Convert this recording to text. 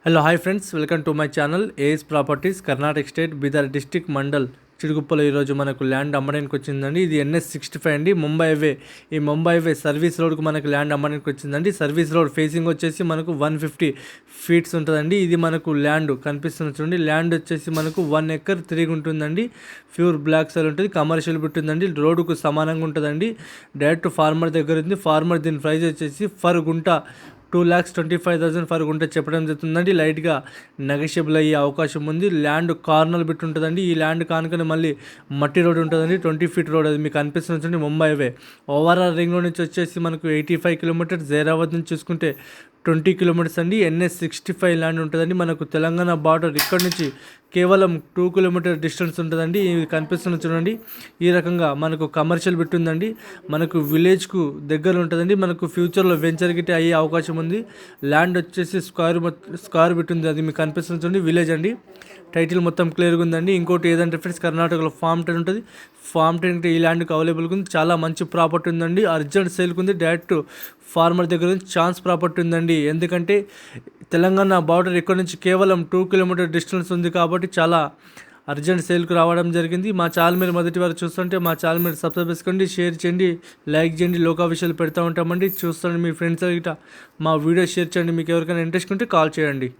Hello hi friends, welcome to my channel AS properties, Karnataka state, Bidar district, mandal చిడుగుప్పలో. ఈరోజు మనకు land అమ్మడానికి వచ్చిందండి. ఇది NS65 అండి, ముంబై హైవే. ఈ ముంబై హైవే సర్వీస్ రోడ్కు మనకు ల్యాండ్ అమ్మడానికి వచ్చిందండి. సర్వీస్ రోడ్ ఫేసింగ్ వచ్చేసి మనకు 150 ఫీట్స్ ఉంటుందండి. ఇది మనకు ల్యాండ్ కనిపిస్తుంది చూడండి. ల్యాండ్ వచ్చేసి మనకు 1 ఎకర్ 3 ఉంటుందండి. ప్యూర్ బ్లాక్ సాయిల్ ఉంటుంది, కమర్షియల్ బిట్ ఉందండి. రోడ్డుకు సమానంగా ఉంటుందండి. డైరెక్ట్ ఫార్మర్ దగ్గర ఉంది. ఫార్మర్ దీని ప్రైస్ వచ్చేసి ఫర్ గుంట 2,25,000 ఫర్ గుంట చెప్పడం జరుగుతుందండి. లైట్గా నెగోషియబుల్ అయ్యే అవకాశం ఉంది. ల్యాండ్ కార్నర్ బిట్ ఉంటుందండి. ఈ ల్యాండ్ కానుకనే మళ్ళీ మట్టి రోడ్ ఉంటుందండి. 20 ఫీట్ రోడ్, అది మీకు అనిపిస్తుంది Mumbai highway. Overall ring road నుంచి వచ్చేసి మనకు 85 కిలోమీటర్స్. జైరాబాద్ నుంచి చూసుకుంటే 20 కిలోమీటర్స్ అండి. NS65 ల్యాండ్ ఉంటుందండి. మనకు తెలంగాణ బార్డర్ ఇక్కడ నుంచి కేవలం 2 కిలోమీటర్ డిస్టెన్స్ ఉంటుందండి. ఇది కనిపిస్తుంది చూడండి. ఈ రకంగా మనకు కమర్షియల్ బిట్ ఉందండి. మనకు విలేజ్కు దగ్గర ఉంటుందండి. మనకు ఫ్యూచర్లో వెంచర్ గిట్ అయ్యే అవకాశం ఉంది. ల్యాండ్ వచ్చేసి స్క్వేర్ బిట్ ఉంది, అది మీకు కనిపిస్తుంది చూడండి. విలేజ్ అండి. టైటిల్ మొత్తం క్లియర్గా ఉందండి. ఇంకోటి ఏదంటే ఫ్రెండ్స్, కర్ణాటకలో ఫామ్ 10 ఉంటుంది. ఫామ్ 10 ఈ ల్యాండ్కి అవైలబుల్గా ఉంది. చాలా మంచి ప్రాపర్టీ ఉందండి. అర్జెంట్ సేల్కి ఉంది. డైరెక్ట్ ఫార్మర్ దగ్గర నుంచి ఛాన్స్ ప్రాపర్టీ ఉందండి. ఎందుకంటే తెలంగాణ బార్డర్ ఇక్కడ నుంచి కేవలం 2 కిలోమీటర్ డిస్టెన్స్ ఉంది కాబట్టి చాలా అర్జెంట్ సేల్కి రావడం జరిగింది. మా ఛానల్ మీరు మొదటి వారు చూస్తుంటే మా ఛానల్ మీరు సబ్స్క్రైబ్ చేసుకోండి, షేర్ చేయండి, లైక్ చేయండి. లోకా విషయాలు పెడతా ఉంటామండి. చూస్తాండి, మీ ఫ్రెండ్స్ గిట్ట మా వీడియో షేర్ చేయండి. మీకు ఎవరికైనా ఇంట్రెస్ట్ ఉంటే కాల్ చేయండి.